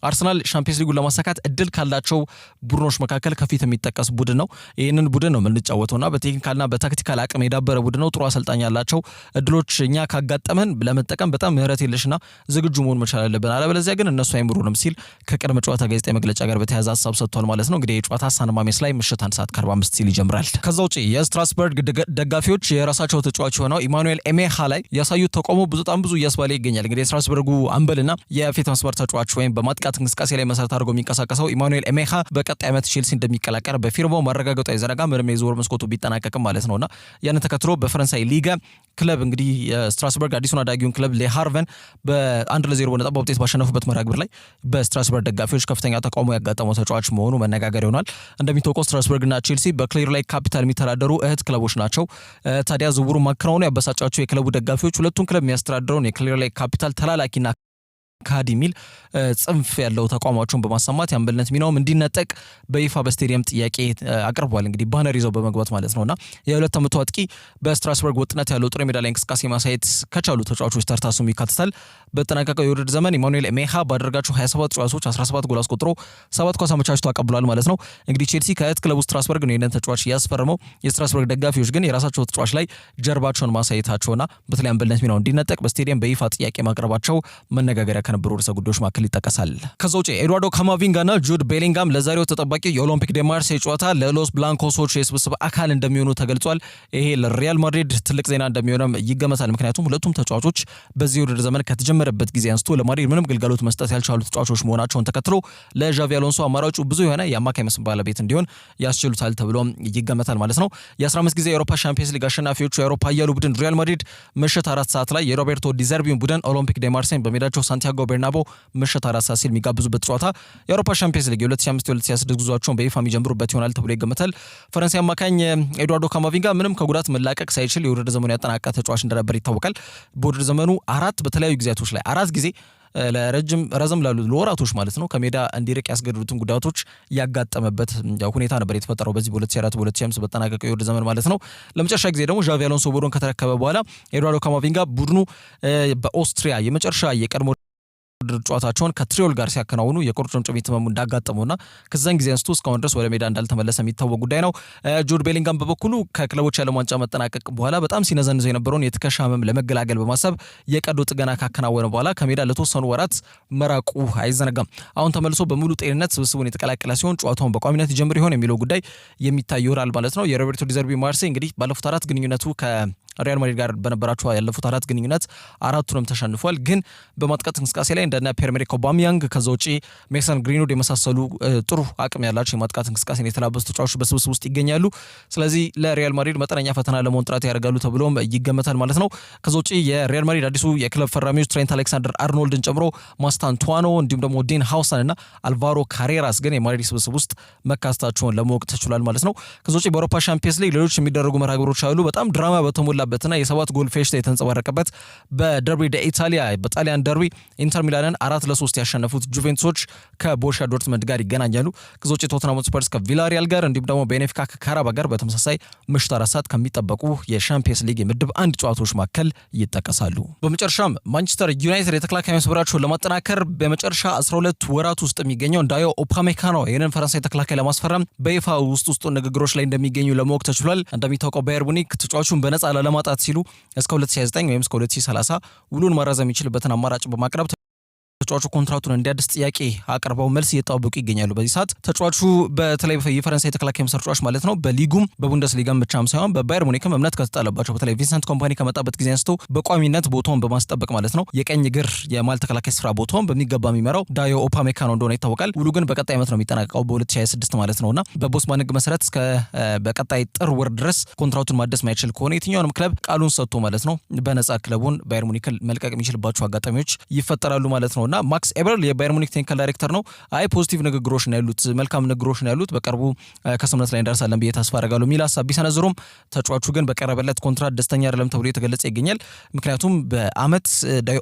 አርሰናል ሻምፒየንስ ሊጉን ለማሳካት እድል ካላቸው ቡድኖች መካከል ከፊት የሚጠቀስ ቡድን ነው። ይህንን ቡድን ነው የምንጫወተውና በቴክኒካልና በታክቲካል አቅም የዳበረ ቡድን ነው። ጥሩ አሰልጣኝ ያላቸው እድሎች እኛ ካጋጠመን ለመጠቀም በጣም ምህረት የለሽና ዝግጁ መሆን መቻል አለብን፣ አለበለዚያ ግን እነሱ አይምሩንም ሲል ከቅድመ ጨዋታ ጋዜጣዊ መግለጫ ጋር በተያያዘ ሀሳብ ሰጥቷል ማለት ነው። እንግዲህ የጨዋታ ሳን ማሜስ ላይ ምሽት 1:45 ሲል ይጀምራል። ከዛ ውጭ የስትራስበርግ ደጋፊዎች የራሳቸው ተጫዋች የሆነው ኢማኑኤል ኤሜሃ ላይ ያሳዩት ተቃውሞ በጣም ብዙ እያስባለ ይገኛል። እንግዲህ የስትራስበርጉ አምበልና የፊት መስመር ተጫዋች ወይም በማጥቃት እንቅስቃሴ ላይ መሰረት አድርጎ የሚንቀሳቀሰው ኢማኑኤል ኤሜሃ በቀጣይ ዓመት ቼልሲ እንደሚቀላቀል በፊርማው ማረጋገጡ አይዘነጋም። ምንም የዝውውር መስኮቱ ቢጠናቀቅም ማለት ነውና ያንን ተከትሎ በፈረንሳይ ሊጋ ክለብ እንግዲህ ስትራስበርግ አዲሱን አዳጊውን ክለብ ሌሃርቨን በ1-0 በሆነ ጠባብ ውጤት ባሸነፉበት መርሃ ግብር ላይ በስትራስበርግ ደጋፊዎች ከፍተኛ ተቃውሞ ያጋጠመው ተጫዋች መሆኑ መነጋገር ይሆናል። እንደሚታወቀው ስትራስበርግና ቼልሲ በክሊር ላይክ ካፒታል የሚተዳደሩ እህት ክለቦች ናቸው። ታዲያ ዝውውሩን ማከናወኑ ያበሳጫቸው የክለቡ ደጋፊዎች ሁለቱን ክለብ የሚያስተዳድረውን የክሊር ላይክ ካፒታል ተላላኪና ካዲ ሚል ጽንፍ ያለው ተቋማቸውን በማሰማት የአምበልነት ሚናውም እንዲነጠቅ በይፋ በስቴዲየም ጥያቄ አቅርቧል። እንግዲህ ባነር ይዘው በመግባት ማለት ነውና የሁለት ዓመቱ አጥቂ በስትራስበርግ ወጥነት ያለው ጥሩ ሜዳ ላይ እንቅስቃሴ ማሳየት ከቻሉ ተጫዋቾች ተርታሱም ይካተታል። በተጠናቀቀው የውድድር ዘመን ኢማኑኤል ኤሜሃ ባደረጋቸው 27 ጨዋታዎች 17 ጎል አስቆጥሮ 7 ኳስ አመቻችቶ አቀብሏል ማለት ነው። እንግዲህ ቼልሲ ከእህት ክለቡ ስትራስበርግ ነው ይህንን ተጫዋች ያስፈረመው። የስትራስበርግ ደጋፊዎች ግን የራሳቸው ተጫዋች ላይ ጀርባቸውን ማሳየታቸውና በተለይ አምበልነት ሚናው እንዲነጠቅ በስቴዲየም በይፋ ጥያቄ ማቅረባቸው መነጋገሪያ ከነበሩ ርዕሰ ጉዳዮች መካከል ይጠቀሳል። ከዛ ውጭ ኤድዋርዶ ካማቪንጋና ጁድ ቤሊንጋም ለዛሬው ተጠባቂ የኦሎምፒክ ዴ ማርሴይ ጨዋታ ለሎስ ብላንኮሶች የስብስብ አካል እንደሚሆኑ ተገልጿል። ይሄ ለሪያል ማድሪድ ትልቅ ዜና እንደሚሆንም ይገመታል። ምክንያቱም ሁለቱም ተጫዋቾች በዚህ ውድድር ዘመን ከተጀመረበት ጊዜ አንስቶ ለማድሪድ ምንም ግልጋሎት መስጠት ያልቻሉ ተጫዋቾች መሆናቸውን ተከትሎ ለዣቪ አሎንሶ አማራጩ ብዙ የሆነ የአማካይ መስመር ባለቤት እንዲሆን ያስችሉታል ተብሎ ይገመታል ማለት ነው። የ15 ጊዜ የአውሮፓ ሻምፒየንስ ሊግ አሸናፊዎቹ የአውሮፓ ኃያሉ ቡድን ሪያል ማድሪድ ምሽት 4 ሰዓት ላይ የሮቤርቶ ዲዘርቢውን ቡድን ኦሎምፒክ ዴ ማርሴይን በሜዳቸው ሳንቲያጎ ሳንቲያጎ ቤርናቦ ምሽት 4 ሰዓት ሲል የሚጋብዙበት ጨዋታ የአውሮፓ ሻምፒየንስ ሊግ 2025-2026 ጉዟቸውን በይፋ የሚጀምሩበት ይሆናል ተብሎ ይገመታል። ፈረንሳይ አማካኝ ኤድዋርዶ ካማቪንጋ ምንም ከጉዳት መላቀቅ ሳይችል የውድድር ዘመኑ ያጠናቀቀ ተጫዋች እንደነበር ይታወቃል። በውድድር ዘመኑ በተለያዩ ጊዜያቶች ላይ 4 ጊዜ ረዘም ላሉ ለወራቶች ማለት ነው ከሜዳ እንዲርቅ ያስገድዱትን ጉዳቶች ያጋጠመበት ሁኔታ ነበር የተፈጠረው በዚህ በ2024-2025 በተጠናቀቀው የውድድር ዘመን ማለት ነው። ለመጨረሻ ጊዜ ደግሞ ዣቪ አሎንሶ ቡድኑን ከተረከበ በኋላ ኤድዋርዶ ካማቪንጋ ቡድኑ በኦስትሪያ የመጨረሻ የቀድሞ ጨዋታቸውን ከትሪዮል ጋር ሲያከናውኑ የቁርጭምጭሚት ህመሙ እንዳጋጠመውና ከዛን ጊዜ አንስቶ እስካሁን ድረስ ወደ ሜዳ እንዳልተመለሰ የሚታወቅ ጉዳይ ነው። ጁድ ቤሊንጋም በበኩሉ ከክለቦች ዓለም ዋንጫ መጠናቀቅ በኋላ በጣም ሲነዘንዘው የነበረውን የትከሻ ህመም ለመገላገል በማሰብ የቀዶ ጥገና ካከናወነ በኋላ ከሜዳ ለተወሰኑ ወራት መራቁ አይዘነጋም። አሁን ተመልሶ በሙሉ ጤንነት ስብስቡን የተቀላቀለ ሲሆን ጨዋታውን በቋሚነት ይጀምር ይሆን የሚለው ጉዳይ የሚታይ ይሆናል ማለት ነው። የሮቤርቶ ዲዘርቢ ማርሴይ እንግዲህ ባለፉት 4 ግንኙነቱ ሪያል ማድሪድ ጋር በነበራቸው ያለፉት 4 ግንኙነት 4ቱንም ተሸንፏል። ግን በማጥቃት እንቅስቃሴ ላይ እንደነ ፒየር-ኤመሪክ ኦባሚያንግ ከዛ ውጪ ሜሰን ግሪንውድ የመሳሰሉ ጥሩ አቅም ያላቸው የማጥቃት እንቅስቃሴን የተላበሱ ተጫዋቾች በስብስብ ውስጥ ይገኛሉ። ስለዚህ ለሪያል ማድሪድ መጠነኛ ፈተና ለመሆን ጥረት ያደርጋሉ ተብሎም ይገመታል ማለት ነው። ከዛ ውጪ የሪያል ማድሪድ አዲሱ የክለብ ፈራሚዎች ትሬንት አሌክሳንደር አርኖልድን ጨምሮ ማስታንቱዋኖ እንዲሁም ደግሞ ዴን ሃውሰን እና አልቫሮ ካሬራስ ግን የማድሪድ ስብስብ ውስጥ መካተታቸውን ለማወቅ ተችሏል ማለት ነው። ከዛ ውጪ በአውሮፓ ሻምፒየንስ ሊግ ሌሎች የሚደረጉ መርሃ ግብሮች አሉ። በጣም ድራማ በተሞላ በትና የ7 ጎል ፌሽታ የተንጸባረቀበት በደርቢ ኢታሊያ በጣሊያን ደርቢ ኢንተር ሚላንን 4-3 ያሸነፉት ጁቬንቱሶች ከቦሩሲያ ዶርትመንድ ጋር ይገናኛሉ። ከዚህ ውጪ ቶተንሃም ስፐርስ ከቪላሪያል ጋር እንዲሁም ደግሞ ቤኔፊካ ከካራባ ጋር በተመሳሳይ ምሽት 4 ሰዓት ከሚጠበቁ የሻምፒየንስ ሊግ የምድብ 1 ጨዋታዎች መካከል ይጠቀሳሉ። በመጨረሻም ማንቸስተር ዩናይትድ የተከላካይ መስመራቸውን ለማጠናከር በመጨረሻ 12 ወራት ውስጥ የሚገኘው ዳዮ ኡፓሜካኖ ይህንን ፈረንሳይ ተከላካይ ለማስፈረም በይፋ ውስጥ ንግግሮች ላይ እንደሚገኙ ለማወቅ ተችሏል። እንደሚታወቀው ባየር ሙኒክ ተጫዋቹን በነፃ ላለማጣት ሲሉ እስከ 2029 ወይም እስከ 2030 ውሉን ማራዘም የሚችልበትን አማራጭ በማቅረብ ተጫዋቹ ኮንትራቱን እንዲያድስ ጥያቄ አቅርበው መልስ እየተጠባበቁ ይገኛሉ። በዚህ ሰዓት ተጫዋቹ በተለይ የፈረንሳይ ተከላካይ መስመር ተጫዋች ማለት ነው በሊጉም በቡንደስሊጋም ብቻም ሳይሆን በባየር ሙኒክም እምነት ከተጣለባቸው በተለይ ቪንሰንት ኮምፓኒ ከመጣበት ጊዜ አንስቶ በቋሚነት ቦታውን በማስጠበቅ ማለት ነው የቀኝ እግር የማል ተከላካይ ስፍራ ቦታውን በሚገባ የሚመራው ዳዮ ኡፓሜካኖ እንደሆነ ይታወቃል። ውሉ ግን በቀጣይ ዓመት ነው የሚጠናቀቀው በ2026 ማለት ነውና በቦስማን ሕግ መሰረት እስከ በቀጣይ ጥር ወር ድረስ ኮንትራቱን ማደስ ማይችል ከሆነ የትኛውንም ክለብ ቃሉን ሰጥቶ ማለት ነው በነፃ ክለቡን ባየር ሙኒክን መልቀቅ የሚችልባቸው አጋጣሚዎች ይፈጠራሉ ማለት ነው። ማክስ ኤበርል የባየር ሙኒክ ቴክኒካል ዳይሬክተር ነው። ፖዚቲቭ ንግግሮች ነው ያሉት፣ መልካም ንግግሮች ነው ያሉት፣ በቅርቡ ከስምምነት ላይ እንደርሳለን ብዬ ተስፋ አደርጋለሁ የሚል ሀሳብ ቢሰነዝሩም ተጫዋቹ ግን በቀረበለት ኮንትራት ደስተኛ አይደለም ተብሎ የተገለጸ ይገኛል። ምክንያቱም በአመት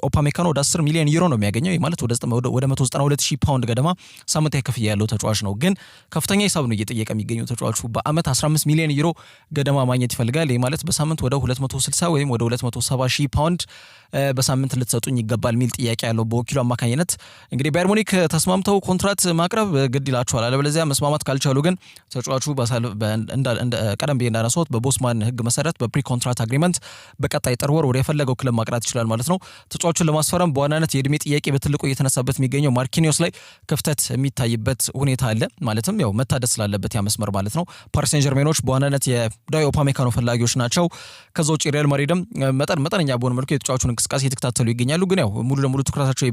ኡፓሜካኖ ወደ 10 ሚሊዮን ዩሮ ነው የሚያገኘው ማለት ወደ 192,000 ፓውንድ ገደማ ሳምንታዊ ክፍያ ያለው ተጫዋች ነው። ግን ከፍተኛ ሂሳብ ነው እየጠየቀ የሚገኘው ተጫዋቹ በአመት 15 ሚሊዮን ዩሮ ገደማ ማግኘት ይፈልጋል። ይህ ማለት በሳምንት ወደ 260 ወይም ወደ 270,000 ፓውንድ በሳምንት ልትሰጡኝ ይገባል የሚል ጥያቄ ያለው በወኪሉ አማካኝነት እንግዲህ ባየር ሙኒክ ተስማምተው ኮንትራት ማቅረብ ግድ ይላቸዋል። አለበለዚያ መስማማት ካልቻሉ ግን ተጫዋቹ ቀደም ብዬ እንዳነሳሁት በቦስማን ሕግ መሰረት በፕሪ ኮንትራት አግሪመንት በቀጣይ ጥር ወር ወደ የፈለገው ክለብ ማቅራት ይችላል ማለት ነው። ተጫዋቹን ለማስፈረም በዋናነት የእድሜ ጥያቄ በትልቁ እየተነሳበት የሚገኘው ማርኪኒዮስ ላይ ክፍተት የሚታይበት ሁኔታ አለ። ማለትም ያው መታደስ ስላለበት ያ መስመር ማለት ነው። ፓሪስ ሴን ጀርሜኖች በዋናነት የዳዮ ኡፓሜካኖ ፈላጊዎች ናቸው። ከዛ ውጭ ሪያል ማድሪድም መጠነኛ በሆነ መልኩ የተጫዋቹን እንቅስቃሴ የተከታተሉ ይገኛሉ። ግን ያው ሙሉ ለሙሉ ትኩረታቸው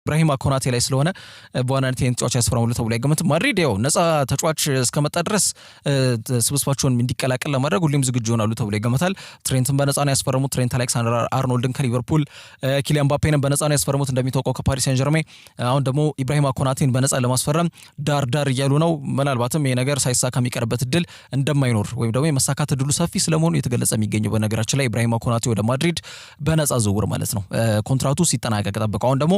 ኢብራሂማ ኮናቴ ላይ ስለሆነ በዋናነት ይህን ተጫዋች ያስፈርማሉ ተብሎ አይገመትም። ማድሪድ ያው ነፃ ተጫዋች እስከመጣ ድረስ ስብስባቸውን እንዲቀላቀል ለማድረግ ሁሌም ዝግጁ ይሆናሉ ተብሎ ይገመታል። ትሬንትን በነፃ ነው ያስፈረሙት። ትሬንት አሌክሳንደር አርኖልድን ከሊቨርፑል፣ ኪሊያን ምባፔንም በነፃ ነው ያስፈረሙት እንደሚታወቀው ከፓሪስ ሴን ጀርሜን። አሁን ደግሞ ኢብራሂማ ኮናቴን በነፃ ለማስፈረም ዳር እያሉ ነው። ምናልባትም ይሄ ነገር ሳይሳካ የሚቀርበት እድል እንደማይኖር ወይም ደግሞ የመሳካት እድሉ ሰፊ ስለመሆኑ የተገለጸ የሚገኘው በነገራችን ላይ ኢብራሂማ ኮናቴ ወደ ማድሪድ በነፃ ዝውውር ማለት ነው ኮንትራቱ ሲጠናቀቅ ጠብቀው አሁን ደግሞ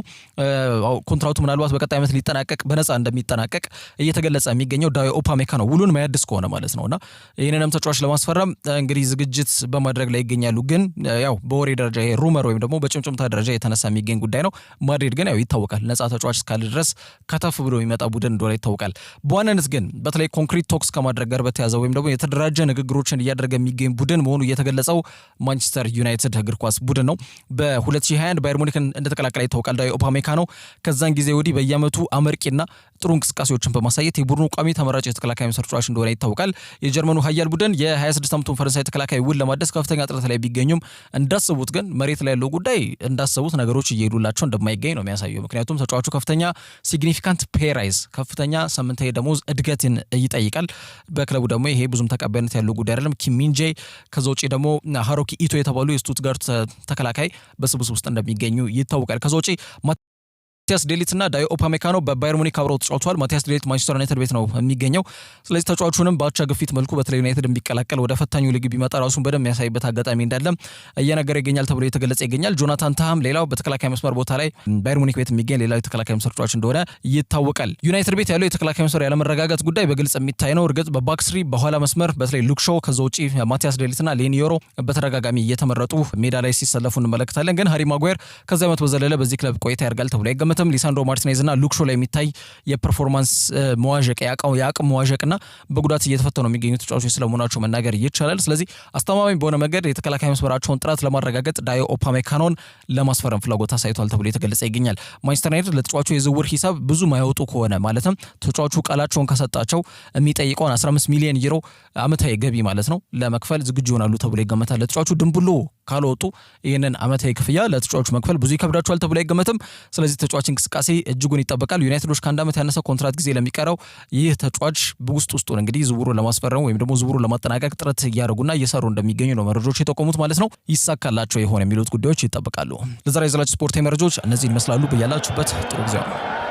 ኮንትራቱ ምናልባት በቀጣይ ዓመት ሊጠናቀቅ በነፃ እንደሚጠናቀቅ እየተገለጸ የሚገኘው ዳዮ ኡፓሜካኖ ውሉን ማያድስ ከሆነ ማለት ነውና ይህንንም ተጫዋች ለማስፈረም እንግዲህ ዝግጅት በማድረግ ላይ ይገኛሉ። ግን ያው በወሬ ደረጃ ይሄ ሩመር ወይም ደግሞ በጭምጭምታ ደረጃ የተነሳ የሚገኝ ጉዳይ ነው። ማድሪድ ግን ያው ይታወቃል ነፃ ተጫዋች እስካለ ድረስ ከተፍ ብሎ የሚመጣ ቡድን እንደሆነ ይታወቃል። በዋናነት ግን በተለይ ኮንክሪት ቶክስ ከማድረግ ጋር በተያዘ ወይም ደግሞ የተደራጀ ንግግሮችን እያደረገ የሚገኝ ቡድን መሆኑ እየተገለጸው ማንቸስተር ዩናይትድ እግር ኳስ ቡድን ነው። በ2021 ባየር ሙኒክን እንደተቀላቀለ ይታወቃል ዳዮ ኡፓሜካኖ። ከዛን ጊዜ ወዲህ በየዓመቱ አመርቂና ጥሩ እንቅስቃሴዎችን በማሳየት የቡድኑ ቋሚ ተመራጭ የተከላካይ መስመር ተጫዋች እንደሆነ ይታወቃል። የጀርመኑ ኃያል ቡድን የ26 ዓመቱን ፈረንሳይ ተከላካይ ውል ለማደስ ከፍተኛ ጥረት ላይ ቢገኙም እንዳሰቡት ግን መሬት ላይ ያለው ጉዳይ እንዳሰቡት ነገሮች እየሄዱላቸው እንደማይገኝ ነው የሚያሳየው። ምክንያቱም ተጫዋቹ ከፍተኛ ሲግኒፊካንት ፔራይዝ ከፍተኛ ሳምንታዊ ደሞዝ እድገትን ይጠይቃል። በክለቡ ደግሞ ይሄ ብዙም ተቀባይነት ያለው ጉዳይ አይደለም። ኪም ሚንጄ ከዛ ውጪ ደግሞ ሃሩኪ ኢቶ የተባሉ የስቱትጋርት ተከላካይ በስብስብ ውስጥ እንደሚገኙ ይታወቃል። ከዛ ውጪ ማቲያስ ዴሊትና ዳዮ ኡፓሜካኖ በባየር ሙኒክ አብረው ተጫውተዋል። ማቲያስ ዴሊት ማንቸስተር ዩናይትድ ቤት ነው የሚገኘው። ስለዚህ ተጫዋቹንም በአቻ ግፊት መልኩ በተለይ ዩናይትድ ቢቀላቀል ወደ ፈታኙ ሊግ ቢመጣ ራሱን በደንብ ያሳይበት አጋጣሚ እንዳለ እየነገረ ይገኛል ተብሎ የተገለጸ ይገኛል። ጆናታን ታሃም ሌላው በተከላካይ መስመር ቦታ ላይ ባየር ሙኒክ ቤት የሚገኝ ሌላው የተከላካይ መስመር ተጫዋች እንደሆነ ይታወቃል። ዩናይትድ ቤት ያለው የተከላካይ መስመር ያለመረጋጋት ጉዳይ በግልጽ የሚታይ ነው። እርግጥ በባክስሪ በኋላ መስመር በተለይ ሉክ ሾው ከዛ ውጪ ማቲያስ ዴሊትና ሌኒዮሮ በተደጋጋሚ እየተመረጡ ሜዳ ላይ ሲሰለፉ እንመለከታለን። ግን ሃሪ ማጓየር ከዛ ዓመት በዘለለ በዚህ ክለብ ቆይታ ያርጋል ተብሎ አይገመትም። ሊሳንድሮ ማርቲኔዝና ሉክ ሾው ላይ የሚታይ የፐርፎርማንስ መዋዠቅ የአቅም መዋዠቅና በጉዳት እየተፈተኑ የሚገኙ ተጫዋቾች ስለመሆናቸው መናገር ይቻላል። ስለዚህ አስተማማኝ በሆነ መንገድ የተከላካይ መስመራቸውን ጥራት ለማረጋገጥ ዳዮ ኡፓሜካኖን ለማስፈረም ፍላጎት አሳይቷል ተብሎ የተገለጸ ይገኛል። ማንቸስተር ዩናይትድ ለተጫዋቹ የዝውውር ሂሳብ ብዙ ማይወጡ ከሆነ ማለትም ተጫዋቹ ቃላቸውን ከሰጣቸው የሚጠይቀውን 15 ሚሊዮን ዩሮ ዓመታዊ ገቢ ማለት ነው ለመክፈል ዝግጁ ይሆናሉ ተብሎ ይገመታል። ለተጫዋቹ ድንብሎ ካልወጡ ይህንን ዓመታዊ ክፍያ ለተጫዋቹ መክፈል ብዙ ይከብዳቸዋል ተብሎ አይገመትም። ስለዚህ ተጫዋች እንቅስቃሴ እጅጉን ይጠበቃል። ዩናይትዶች ከአንድ ዓመት ያነሰ ኮንትራት ጊዜ ለሚቀረው ይህ ተጫዋች ውስጡን እንግዲህ ዝውውሩን ለማስፈረም ወይም ደግሞ ዝውውሩን ለማጠናቀቅ ጥረት እያደረጉና እየሰሩ እንደሚገኙ ነው መረጃዎች የጠቆሙት ማለት ነው። ይሳካላቸው የሆነ የሚሉት ጉዳዮች ይጠበቃሉ። ለዛሬ ያዘጋጀናቸው ስፖርታዊ መረጃዎች እነዚህ ይመስላሉ። በያላችሁበት ጥሩ ጊዜ ነው።